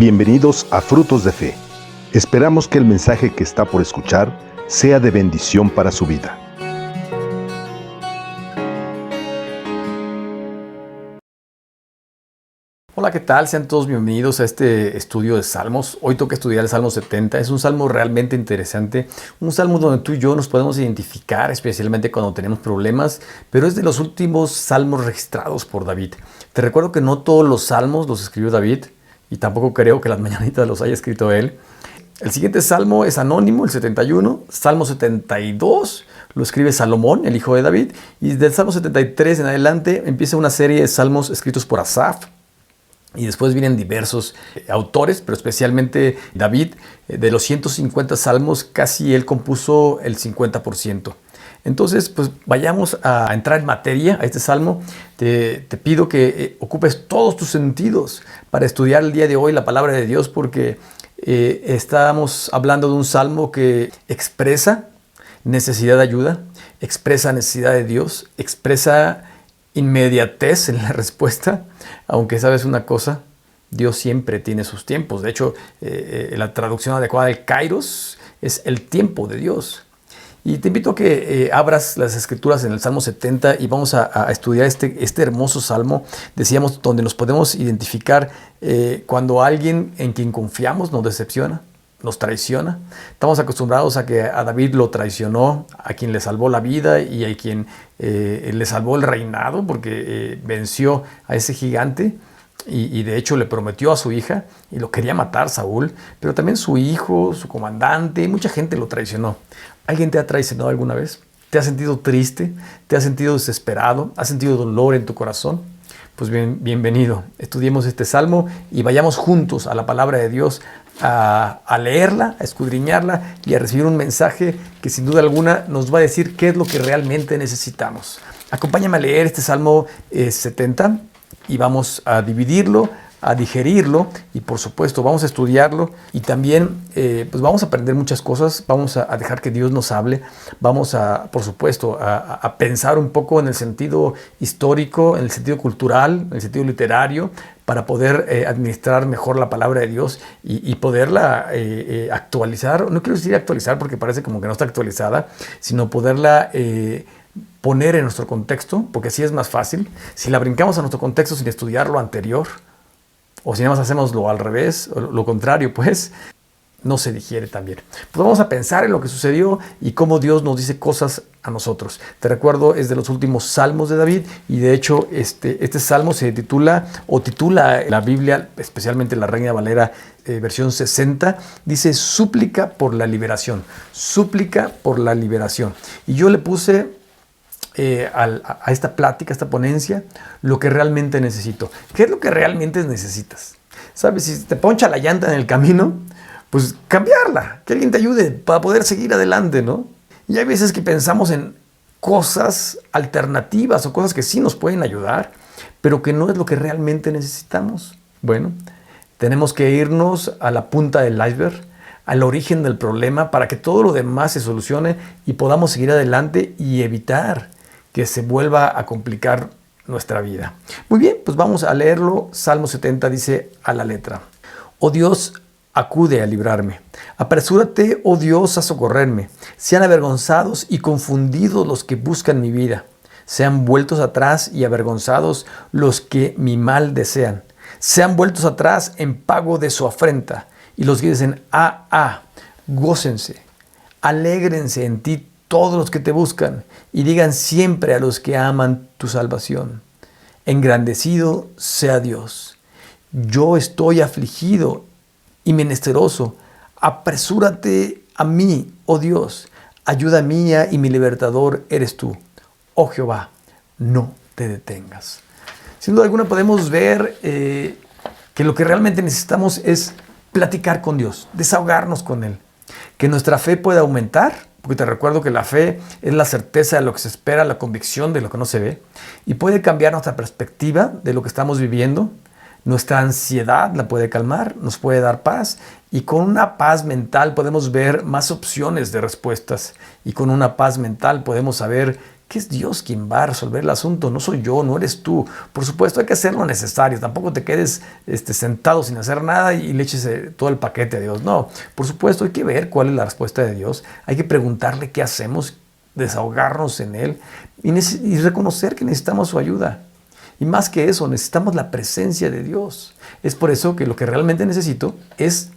Bienvenidos a Frutos de Fe. Esperamos que el mensaje que está por escuchar sea de bendición para su vida. Hola, ¿qué tal? Sean todos bienvenidos a este estudio de Salmos. Hoy toca estudiar el Salmo 70. Es un salmo realmente interesante, un salmo donde tú y yo nos podemos identificar, especialmente cuando tenemos problemas, pero es de los últimos salmos registrados por David. Te recuerdo que no todos los salmos los escribió David, y tampoco creo que las mañanitas los haya escrito él. El siguiente salmo es anónimo, el 71. Salmo 72 lo escribe Salomón, el hijo de David. Y del Salmo 73 en adelante empieza una serie de salmos escritos por Asaf. Y después vienen diversos autores, pero especialmente David. De los 150 salmos, casi él compuso el 50%. Entonces, pues vayamos a entrar en materia a este salmo. Te pido que ocupes todos tus sentidos para estudiar el día de hoy la palabra de Dios, porque estamos hablando de un salmo que expresa necesidad de ayuda, expresa necesidad de Dios, expresa inmediatez en la respuesta, aunque sabes una cosa, Dios siempre tiene sus tiempos. De hecho, la traducción adecuada del kairos es el tiempo de Dios. Y te invito a que abras las escrituras en el Salmo 70 y vamos a estudiar este hermoso salmo, decíamos, donde nos podemos identificar cuando alguien en quien confiamos nos decepciona, nos traiciona. Estamos acostumbrados a que a David lo traicionó, a quien le salvó la vida y a quien le salvó el reinado, porque venció a ese gigante. Y de hecho le prometió a su hija y lo quería matar Saúl, pero también su hijo, su comandante, mucha gente lo traicionó. ¿Alguien te ha traicionado alguna vez? ¿Te has sentido triste? ¿Te has sentido desesperado? ¿Has sentido dolor en tu corazón? Pues bienvenido. Estudiemos este salmo y vayamos juntos a la palabra de Dios a leerla, a escudriñarla y a recibir un mensaje que sin duda alguna nos va a decir qué es lo que realmente necesitamos. Acompáñame a leer este salmo 70. Y vamos a dividirlo, a digerirlo y por supuesto vamos a estudiarlo y también pues vamos a aprender muchas cosas, vamos a dejar que Dios nos hable, vamos a, por supuesto, a pensar un poco en el sentido histórico, en el sentido cultural, en el sentido literario, para poder administrar mejor la palabra de Dios y poderla actualizar. No quiero decir actualizar porque parece como que no está actualizada, sino poderla poner en nuestro contexto, porque así es más fácil. Si la brincamos a nuestro contexto sin estudiar lo anterior, o si nada más hacemos lo al revés, o lo contrario, pues no se digiere tan bien. Pues vamos a pensar en lo que sucedió y cómo Dios nos dice cosas a nosotros. Te recuerdo, es de los últimos salmos de David y de hecho este salmo se titula la Biblia, especialmente la Reina Valera versión 60, dice súplica por la liberación. Súplica por la liberación. Y yo le puse a esta plática, a esta ponencia, lo que realmente necesito. ¿Qué es lo que realmente necesitas? ¿Sabes? Si te poncha la llanta en el camino, pues cambiarla, que alguien te ayude para poder seguir adelante, ¿no? Y hay veces que pensamos en cosas alternativas o cosas que sí nos pueden ayudar, pero que no es lo que realmente necesitamos. Bueno, tenemos que irnos a la punta del iceberg, al origen del problema, para que todo lo demás se solucione y podamos seguir adelante y evitar que se vuelva a complicar nuestra vida. Muy bien, pues vamos a leerlo. Salmo 70 dice a la letra: Oh Dios, acude a librarme. Apresúrate, oh Dios, a socorrerme. Sean avergonzados y confundidos los que buscan mi vida. Sean vueltos atrás y avergonzados los que mi mal desean. Sean vueltos atrás en pago de su afrenta. Y los que dicen, gócense, alégrense en ti todos los que te buscan, y digan siempre a los que aman tu salvación: engrandecido sea Dios. Yo estoy afligido y menesteroso. Apresúrate a mí, oh Dios. Ayuda mía y mi libertador eres tú. Oh Jehová, no te detengas. Sin duda alguna podemos ver que lo que realmente necesitamos es platicar con Dios, desahogarnos con Él, que nuestra fe pueda aumentar, porque te recuerdo que la fe es la certeza de lo que se espera, la convicción de lo que no se ve, y puede cambiar nuestra perspectiva de lo que estamos viviendo. Nuestra ansiedad la puede calmar, nos puede dar paz, y con una paz mental podemos ver más opciones de respuestas, y con una paz mental podemos saber que es Dios quien va a resolver el asunto, no soy yo, no eres tú. Por supuesto hay que hacer lo necesario, tampoco te quedes sentado sin hacer nada y le eches todo el paquete a Dios. No, por supuesto hay que ver cuál es la respuesta de Dios, hay que preguntarle qué hacemos, desahogarnos en Él y reconocer que necesitamos su ayuda. Y más que eso, necesitamos la presencia de Dios. Es por eso que lo que realmente necesito es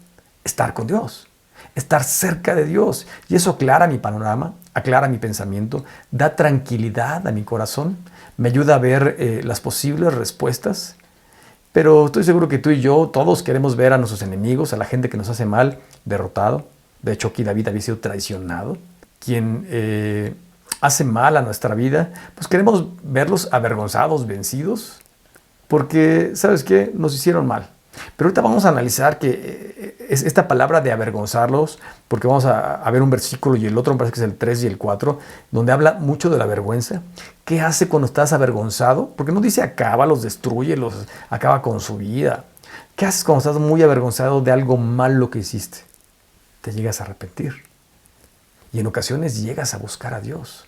estar con Dios, estar cerca de Dios. Y eso aclara mi panorama, aclara mi pensamiento, da tranquilidad a mi corazón, me ayuda a ver las posibles respuestas. Pero estoy seguro que tú y yo, todos queremos ver a nuestros enemigos, a la gente que nos hace mal, derrotado. De hecho, aquí David había sido traicionado. Quien hace mal a nuestra vida, pues queremos verlos avergonzados, vencidos, porque, ¿sabes qué? Nos hicieron mal. Pero ahorita vamos a analizar que es esta palabra de avergonzarlos, porque vamos a ver un versículo y el otro, me parece que es el 3 y el 4, donde habla mucho de la vergüenza. ¿Qué hace cuando estás avergonzado? Porque no dice acaba, los destruye, los acaba con su vida. ¿Qué haces cuando estás muy avergonzado de algo malo que hiciste? Te llegas a arrepentir. Y en ocasiones llegas a buscar a Dios.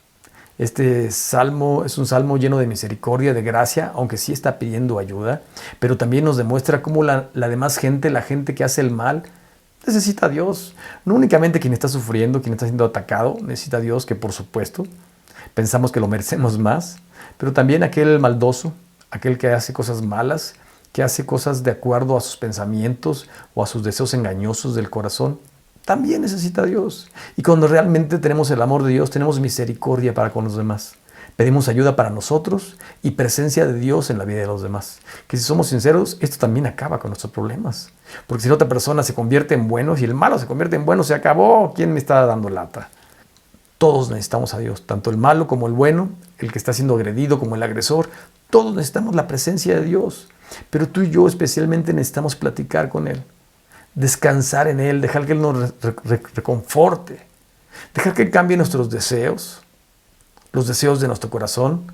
Este salmo es un salmo lleno de misericordia, de gracia, aunque sí está pidiendo ayuda, pero también nos demuestra cómo la demás gente, la gente que hace el mal, necesita a Dios. No únicamente quien está sufriendo, quien está siendo atacado, necesita a Dios, que por supuesto pensamos que lo merecemos más, pero también aquel maldoso, aquel que hace cosas malas, que hace cosas de acuerdo a sus pensamientos o a sus deseos engañosos del corazón, también necesita a Dios. Y cuando realmente tenemos el amor de Dios, tenemos misericordia para con los demás. Pedimos ayuda para nosotros y presencia de Dios en la vida de los demás. Que si somos sinceros, esto también acaba con nuestros problemas. Porque si la otra persona se convierte en bueno, si el malo se convierte en bueno, se acabó. ¿Quién me está dando lata? Todos necesitamos a Dios, tanto el malo como el bueno, el que está siendo agredido como el agresor. Todos necesitamos la presencia de Dios. Pero tú y yo especialmente necesitamos platicar con Él. Descansar en Él, dejar que Él nos reconforte, dejar que Él cambie nuestros deseos, los deseos de nuestro corazón,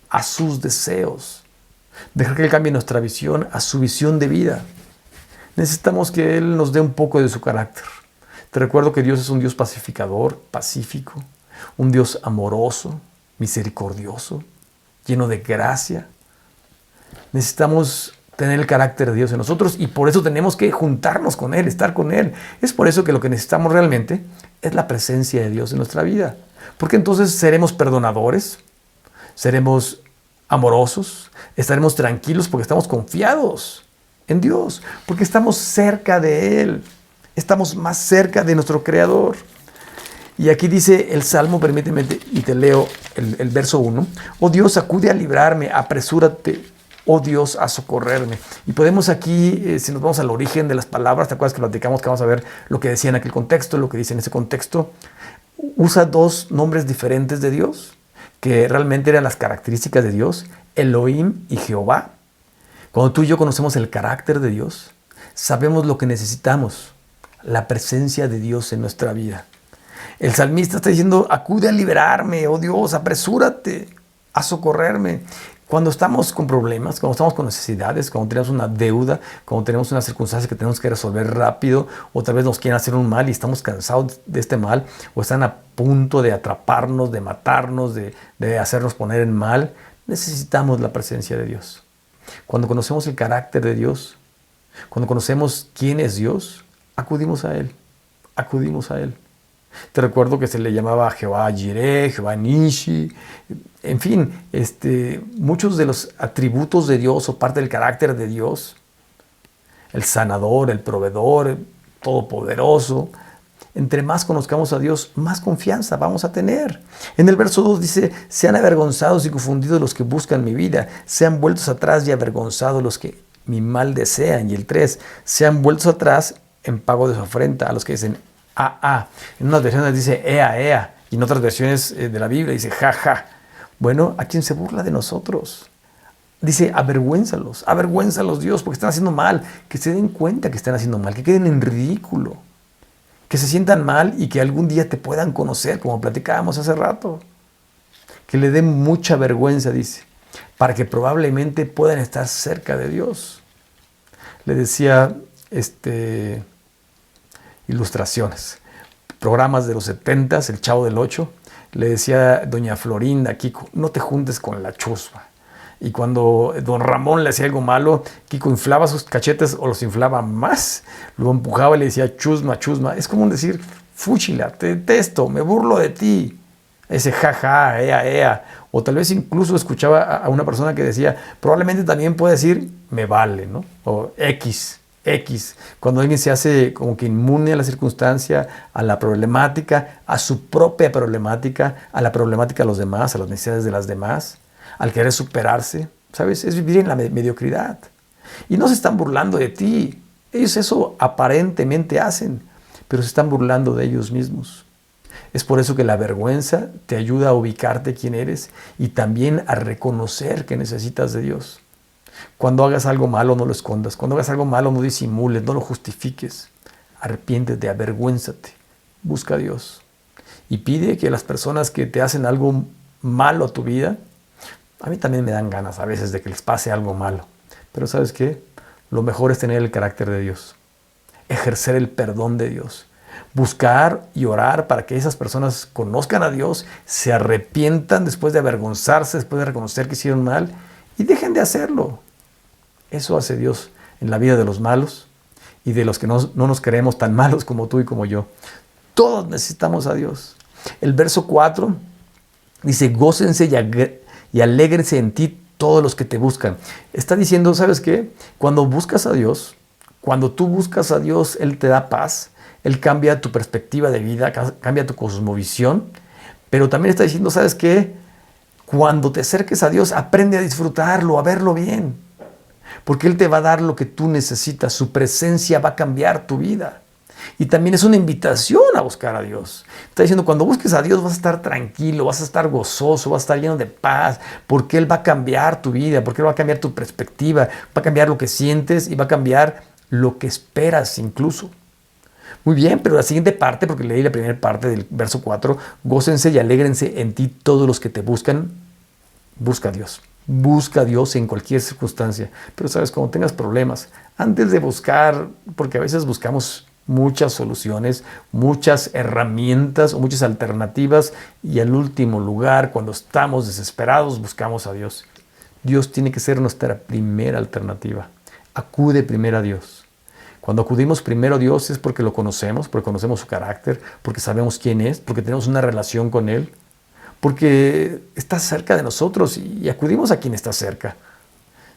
a sus deseos, dejar que Él cambie nuestra visión a su visión de vida. Necesitamos que Él nos dé un poco de su carácter. Te recuerdo que Dios es un Dios pacificador, pacífico, un Dios amoroso, misericordioso, lleno de gracia. Necesitamos tener el carácter de Dios en nosotros y por eso tenemos que juntarnos con Él, estar con Él. Es por eso que lo que necesitamos realmente es la presencia de Dios en nuestra vida. Porque entonces seremos perdonadores, seremos amorosos, estaremos tranquilos porque estamos confiados en Dios, porque estamos cerca de Él, estamos más cerca de nuestro Creador. Y aquí dice el Salmo, permíteme y te leo el verso 1. Oh Dios, acude a librarme, apresúrate, oh Dios, a socorrerme. Y podemos aquí, si nos vamos al origen de las palabras, ¿te acuerdas que platicamos que vamos a ver lo que decía en aquel contexto, lo que dice en ese contexto? Usa dos nombres diferentes de Dios, que realmente eran las características de Dios, Elohim y Jehová. Cuando tú y yo conocemos el carácter de Dios, sabemos lo que necesitamos, la presencia de Dios en nuestra vida. El salmista está diciendo, acude a liberarme, oh Dios, apresúrate a socorrerme. Cuando estamos con problemas, cuando estamos con necesidades, cuando tenemos una deuda, cuando tenemos una circunstancia que tenemos que resolver rápido, o tal vez nos quieren hacer un mal y estamos cansados de este mal, o están a punto de atraparnos, de matarnos, de hacernos poner en mal, necesitamos la presencia de Dios. Cuando conocemos el carácter de Dios, cuando conocemos quién es Dios, acudimos a Él, acudimos a Él. Te recuerdo que se le llamaba Jehová Jireh, Jehová Nishi, en fin, muchos de los atributos de Dios o parte del carácter de Dios, el sanador, el proveedor, el todopoderoso. Entre más conozcamos a Dios, más confianza vamos a tener. En el verso 2 dice, sean avergonzados y confundidos los que buscan mi vida, sean vueltos atrás y avergonzados los que mi mal desean. Y el 3, sean vueltos atrás en pago de su afrenta a los que dicen, En unas versiones dice ea, y en otras versiones de la Biblia dice ja. Bueno, a quien se burla de nosotros. Dice, avergüénzalos Dios, porque están haciendo mal. Que se den cuenta que están haciendo mal, que queden en ridículo. Que se sientan mal y que algún día te puedan conocer, como platicábamos hace rato. Que le den mucha vergüenza, dice, para que probablemente puedan estar cerca de Dios. Le decía, ilustraciones, programas de los 70s, El Chavo del Ocho, le decía doña Florinda, Kiko, no te juntes con la chusma. Y cuando don Ramón le hacía algo malo, Kiko inflaba sus cachetes o los inflaba más, lo empujaba y le decía chusma, chusma. Es como decir, fúchila, te detesto, me burlo de ti. Ese jaja, ea, ea. O tal vez incluso escuchaba a una persona que decía, probablemente también puede decir, me vale, ¿no? O X. Cuando alguien se hace como que inmune a la circunstancia, a la problemática, a su propia problemática, a la problemática de los demás, a las necesidades de las demás, al querer superarse, ¿sabes? Es vivir en la mediocridad. Y no se están burlando de ti. Ellos eso aparentemente hacen, pero se están burlando de ellos mismos. Es por eso que la vergüenza te ayuda a ubicarte quién eres y también a reconocer que necesitas de Dios. Cuando hagas algo malo, no lo escondas. Cuando hagas algo malo, no disimules, no lo justifiques. Arrepiéntete, avergüénzate. Busca a Dios. Y pide que las personas que te hacen algo malo a tu vida, a mí también me dan ganas a veces de que les pase algo malo. Pero ¿sabes qué? Lo mejor es tener el carácter de Dios. Ejercer el perdón de Dios. Buscar y orar para que esas personas conozcan a Dios, se arrepientan después de avergonzarse, después de reconocer que hicieron mal y dejen de hacerlo. Eso hace Dios en la vida de los malos y de los que no nos creemos tan malos como tú y como yo. Todos necesitamos a Dios. El verso 4 dice, gócense y alégrense en ti todos los que te buscan. Está diciendo, ¿sabes qué? Cuando buscas a Dios, cuando tú buscas a Dios, Él te da paz, Él cambia tu perspectiva de vida, cambia tu cosmovisión, pero también está diciendo, ¿sabes qué? Cuando te acerques a Dios, aprende a disfrutarlo, a verlo bien, porque Él te va a dar lo que tú necesitas, su presencia va a cambiar tu vida. Y también es una invitación a buscar a Dios. Está diciendo, cuando busques a Dios vas a estar tranquilo, vas a estar gozoso, vas a estar lleno de paz, porque Él va a cambiar tu vida, porque Él va a cambiar tu perspectiva, va a cambiar lo que sientes y va a cambiar lo que esperas incluso. Muy bien, pero la siguiente parte, porque leí la primera parte del verso 4, gócense y alégrense en ti todos los que te buscan. Busca a Dios. Busca a Dios en cualquier circunstancia. Pero sabes, cuando tengas problemas, antes de buscar, porque a veces buscamos muchas soluciones, muchas herramientas o muchas alternativas y al último lugar, cuando estamos desesperados, buscamos a Dios. Dios tiene que ser nuestra primera alternativa. Acude primero a Dios. Cuando acudimos primero a Dios es porque lo conocemos, porque conocemos su carácter, porque sabemos quién es, porque tenemos una relación con Él, porque está cerca de nosotros y acudimos a quien está cerca.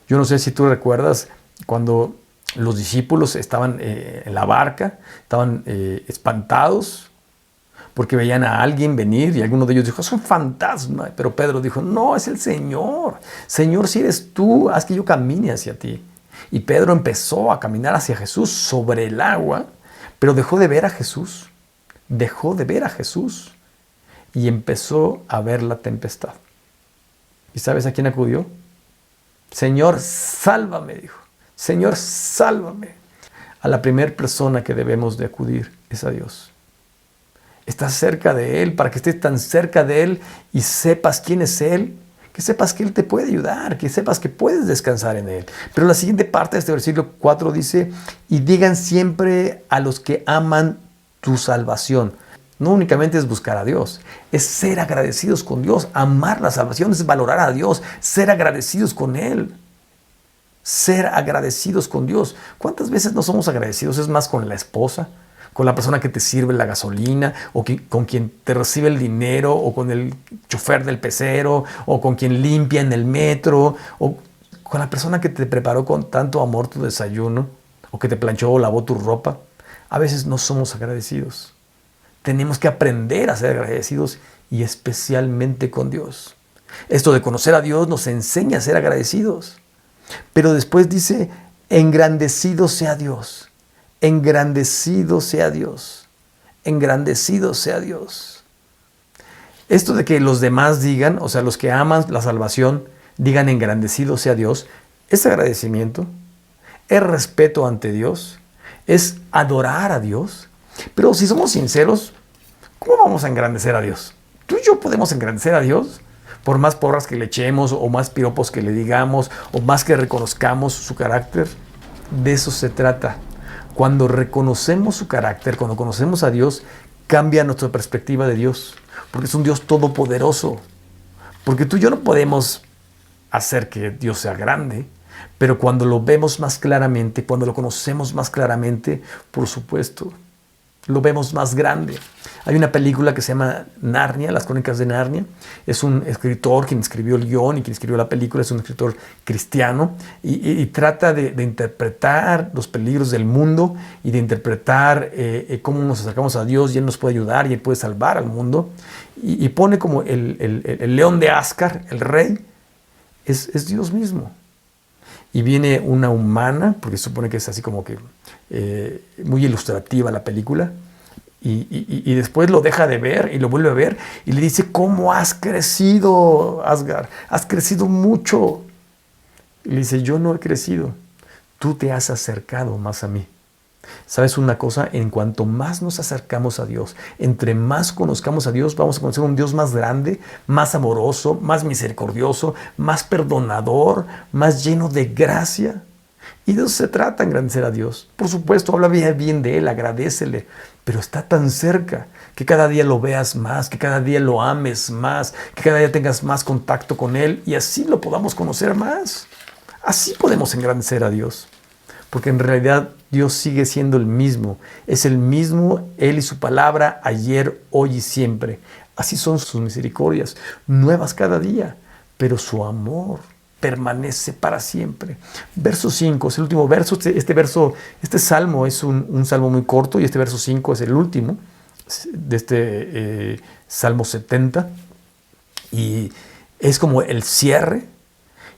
Yo no sé si tú recuerdas cuando los discípulos estaban en la barca, estaban espantados porque veían a alguien venir y alguno de ellos dijo, es un fantasma. Pero Pedro dijo, no, es el Señor. Señor, si eres tú, haz que yo camine hacia ti. Y Pedro empezó a caminar hacia Jesús sobre el agua, pero dejó de ver a Jesús. Dejó de ver a Jesús y empezó a ver la tempestad. ¿Y sabes a quién acudió? Señor, sálvame, dijo. Señor, sálvame. A la primera persona que debemos de acudir es a Dios. Estás cerca de Él, para que estés tan cerca de Él y sepas quién es Él, que sepas que Él te puede ayudar, que sepas que puedes descansar en Él. Pero la siguiente parte de este versículo 4 dice, y digan siempre a los que aman tu salvación. No únicamente es buscar a Dios, es ser agradecidos con Dios. Amar la salvación es valorar a Dios, ser agradecidos con Él. Ser agradecidos con Dios. ¿Cuántas veces no somos agradecidos? Es más con la esposa, con la persona que te sirve la gasolina, o con quien te recibe el dinero, o con el chofer del pecero, o con quien limpia en el metro, o con la persona que te preparó con tanto amor tu desayuno, o que te planchó o lavó tu ropa. A veces no somos agradecidos. Tenemos que aprender a ser agradecidos y especialmente con Dios. Esto de conocer a Dios nos enseña a ser agradecidos. Pero después dice, engrandecido sea Dios. Engrandecido sea Dios. Engrandecido sea Dios. Esto de que los demás digan, o sea, los que aman la salvación, digan engrandecido sea Dios, es agradecimiento, es respeto ante Dios, es adorar a Dios. Pero si somos sinceros, ¿cómo vamos a engrandecer a Dios? ¿Tú y yo podemos engrandecer a Dios? Por más porras que le echemos, o más piropos que le digamos, o más que reconozcamos su carácter. De eso se trata. Cuando reconocemos su carácter, cuando conocemos a Dios, cambia nuestra perspectiva de Dios, porque es un Dios todopoderoso. Porque tú y yo no podemos hacer que Dios sea grande, pero cuando lo vemos más claramente, cuando lo conocemos más claramente, por supuesto, lo vemos más grande. Hay una película que se llama Narnia, Las Crónicas de Narnia. Es un escritor quien escribió el guión y quien escribió la película, es un escritor cristiano y trata de interpretar los peligros del mundo y de interpretar cómo nos acercamos a Dios y Él nos puede ayudar y Él puede salvar al mundo. Y pone como el león de Asgard, el rey, es Dios mismo. Y viene una humana, porque se supone que es así como que muy ilustrativa la película, y después lo deja de ver y lo vuelve a ver y le dice: ¿cómo has crecido, Asgard? Has crecido mucho. Y le dice: yo no he crecido, tú te has acercado más a mí. ¿Sabes una cosa? En cuanto más nos acercamos a Dios, entre más conozcamos a Dios, vamos a conocer un Dios más grande, más amoroso, más misericordioso, más perdonador, más lleno de gracia. Y de eso se trata, engrandecer a Dios. Por supuesto, habla bien de Él, agradécele, pero está tan cerca que cada día lo veas más, que cada día lo ames más, que cada día tengas más contacto con Él y así lo podamos conocer más. Así podemos engrandecer a Dios. Porque en realidad Dios sigue siendo el mismo. Es el mismo Él y su palabra ayer, hoy y siempre. Así son sus misericordias, nuevas cada día, pero su amor permanece para siempre. Verso 5 es el último verso. Este salmo es un salmo muy corto y este verso 5 es el último de este Salmo 70. Y es como el cierre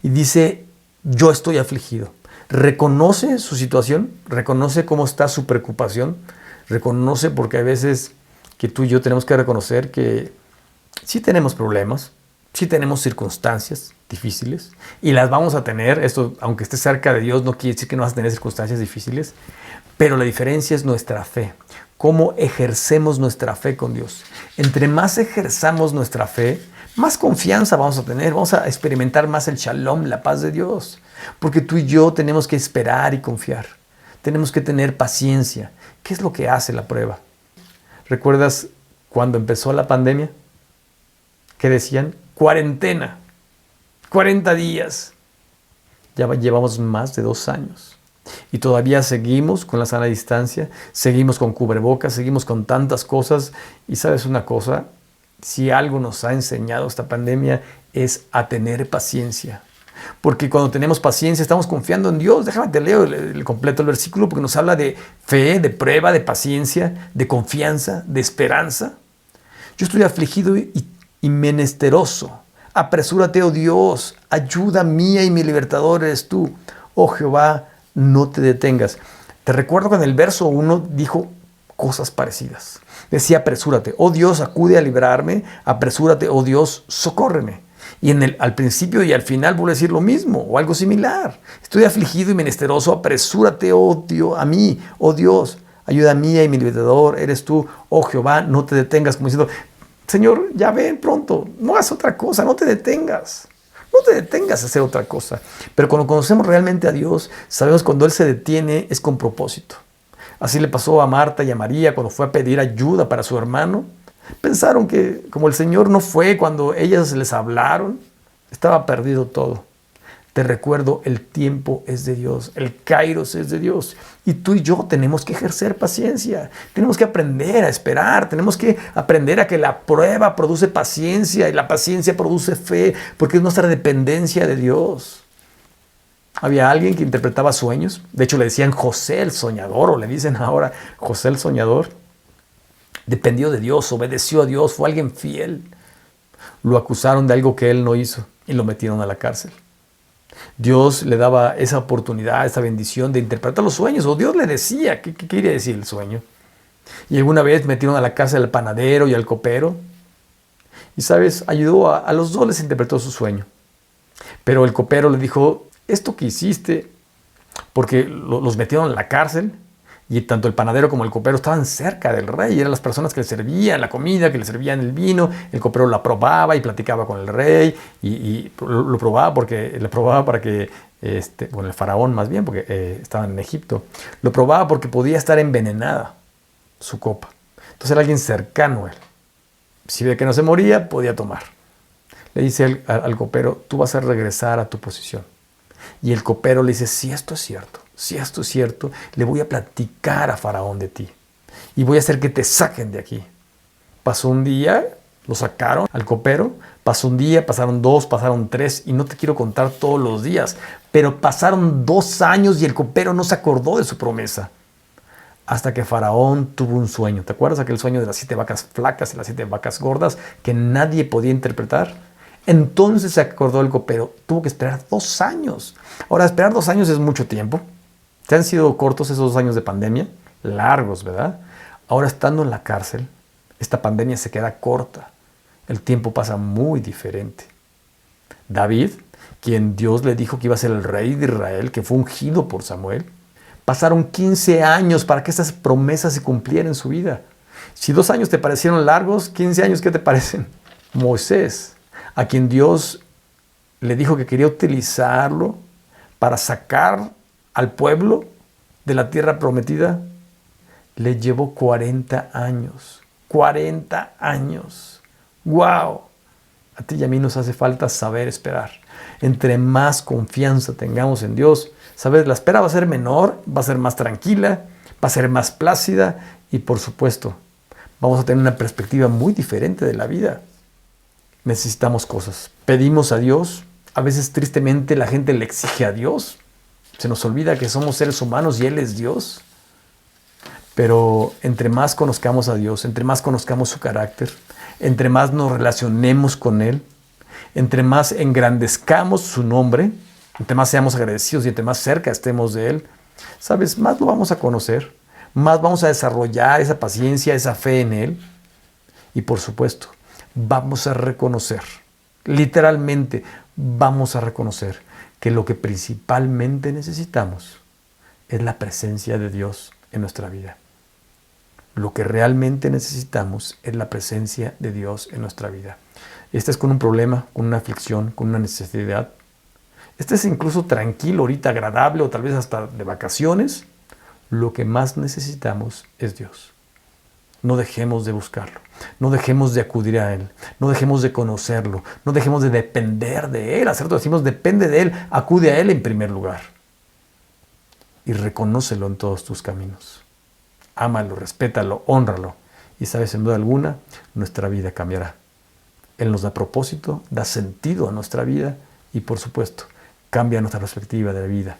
y dice: yo estoy afligido. Reconoce su situación, reconoce cómo está su preocupación, reconoce, porque hay veces que tú y yo tenemos que reconocer que sí tenemos problemas, sí tenemos circunstancias difíciles y las vamos a tener. Esto, aunque estés cerca de Dios, no quiere decir que no vas a tener circunstancias difíciles, pero la diferencia es nuestra fe, cómo ejercemos nuestra fe con Dios. Entre más ejerzamos nuestra fe, más confianza vamos a tener, vamos a experimentar más el shalom, la paz de Dios. Porque tú y yo tenemos que esperar y confiar. Tenemos que tener paciencia. ¿Qué es lo que hace la prueba? ¿Recuerdas cuando empezó la pandemia? ¿Qué decían? Cuarentena. 40 días. Ya llevamos más de 2 años. Y todavía seguimos con la sana distancia, seguimos con cubrebocas, seguimos con tantas cosas. Y ¿sabes una cosa? Si algo nos ha enseñado esta pandemia es a tener paciencia. Porque cuando tenemos paciencia estamos confiando en Dios. Déjame te leo el completo el versículo, porque nos habla de fe, de prueba, de paciencia, de confianza, de esperanza. Yo estoy afligido y menesteroso. Apresúrate, oh Dios, ayuda mía y mi libertador eres tú. Oh Jehová, no te detengas. Te recuerdo que en el verso 1 dijo cosas parecidas. Decía: apresúrate, oh Dios, acude a librarme. Apresúrate, oh Dios, socórreme. Y al principio y al final vuelve a decir lo mismo o algo similar. Estoy afligido y menesteroso, apresúrate, oh Dios, a mí, oh Dios, ayuda mía y mi libertador eres tú, oh Jehová, no te detengas, como diciendo: Señor, ya ven pronto, no hagas otra cosa, no te detengas. No te detengas a hacer otra cosa. Pero cuando conocemos realmente a Dios, sabemos cuando Él se detiene es con propósito. Así le pasó a Marta y a María cuando fue a pedir ayuda para su hermano. Pensaron que como el Señor no fue cuando ellas les hablaron, estaba perdido todo. Te recuerdo, el tiempo es de Dios, el kairos es de Dios. Y tú y yo tenemos que ejercer paciencia, tenemos que aprender a esperar, tenemos que aprender a que la prueba produce paciencia y la paciencia produce fe, porque es nuestra dependencia de Dios. Había alguien que interpretaba sueños, de hecho le decían José el soñador, o le dicen ahora José el soñador. Dependió de Dios, obedeció a Dios, fue alguien fiel. Lo acusaron de algo que él no hizo y lo metieron a la cárcel. Dios le daba esa oportunidad, esa bendición de interpretar los sueños, o Dios le decía qué quería decir el sueño. Y alguna vez metieron a la cárcel al panadero y al copero. Y sabes, ayudó a los dos, les interpretó su sueño. Pero el copero le dijo: esto que hiciste, porque los metieron a la cárcel, y tanto el panadero como el copero estaban cerca del rey, eran las personas que le servían la comida, que le servían el vino. El copero la probaba y platicaba con el rey, y lo probaba para que, el faraón más bien, porque estaban en Egipto. Lo probaba porque podía estar envenenada su copa. Entonces era alguien cercano a él. Si ve que no se moría, podía tomar. Le dice al copero, tú vas a regresar a tu posición. Y el copero le dice, si esto es cierto, le voy a platicar a Faraón de ti. Y voy a hacer que te saquen de aquí. Pasó un día, lo sacaron al copero. Pasó un día, pasaron 2, pasaron 3. Y no te quiero contar todos los días. Pero pasaron 2 años y el copero no se acordó de su promesa. Hasta que Faraón tuvo un sueño. ¿Te acuerdas aquel sueño de las 7 vacas flacas y las 7 vacas gordas que nadie podía interpretar? Entonces se acordó el copero. Tuvo que esperar 2 años. Ahora, esperar 2 años es mucho tiempo. ¿Te han sido cortos esos 2 años de pandemia? Largos, ¿verdad? Ahora, estando en la cárcel, esta pandemia se queda corta. El tiempo pasa muy diferente. David, quien Dios le dijo que iba a ser el rey de Israel, que fue ungido por Samuel, pasaron 15 años para que estas promesas se cumplieran en su vida. Si 2 años te parecieron largos, 15 años, ¿qué te parecen? Moisés, a quien Dios le dijo que quería utilizarlo para sacar al pueblo de la tierra prometida, le llevó 40 años. 40 años. ¡Wow! A ti y a mí nos hace falta saber esperar. Entre más confianza tengamos en Dios, ¿sabes? La espera va a ser menor, va a ser más tranquila, va a ser más plácida y, por supuesto, vamos a tener una perspectiva muy diferente de la vida. Necesitamos cosas. Pedimos a Dios. A veces, tristemente, la gente le exige a Dios. Se nos olvida que somos seres humanos y Él es Dios. Pero entre más conozcamos a Dios, entre más conozcamos su carácter, entre más nos relacionemos con Él, entre más engrandezcamos su nombre, entre más seamos agradecidos y entre más cerca estemos de Él, ¿sabes? Más lo vamos a conocer, más vamos a desarrollar esa paciencia, esa fe en Él. Y por supuesto, vamos a reconocer, literalmente vamos a reconocer que lo que principalmente necesitamos es la presencia de Dios en nuestra vida. Lo que realmente necesitamos es la presencia de Dios en nuestra vida. Estés con un problema, con una aflicción, con una necesidad. Estés incluso tranquilo, ahorita agradable o tal vez hasta de vacaciones. Lo que más necesitamos es Dios. No dejemos de buscarlo. No dejemos de acudir a Él. No dejemos de conocerlo. No dejemos de depender de Él. Hacer decimos, depende de Él. Acude a Él en primer lugar. Y reconócelo en todos tus caminos. Ámalo, respétalo, hónralo. Y sabes, sin duda alguna, nuestra vida cambiará. Él nos da propósito, da sentido a nuestra vida y, por supuesto, cambia nuestra perspectiva de la vida.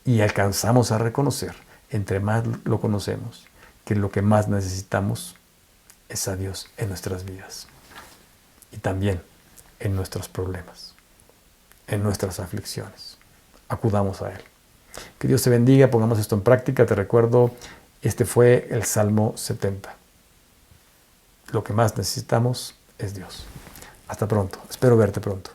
Y alcanzamos a reconocer, entre más lo conocemos, que lo que más necesitamos es a Dios en nuestras vidas. Y también en nuestros problemas, en nuestras aflicciones. Acudamos a Él. Que Dios te bendiga, pongamos esto en práctica. Te recuerdo, este fue el Salmo 70. Lo que más necesitamos es Dios. Hasta pronto. Espero verte pronto.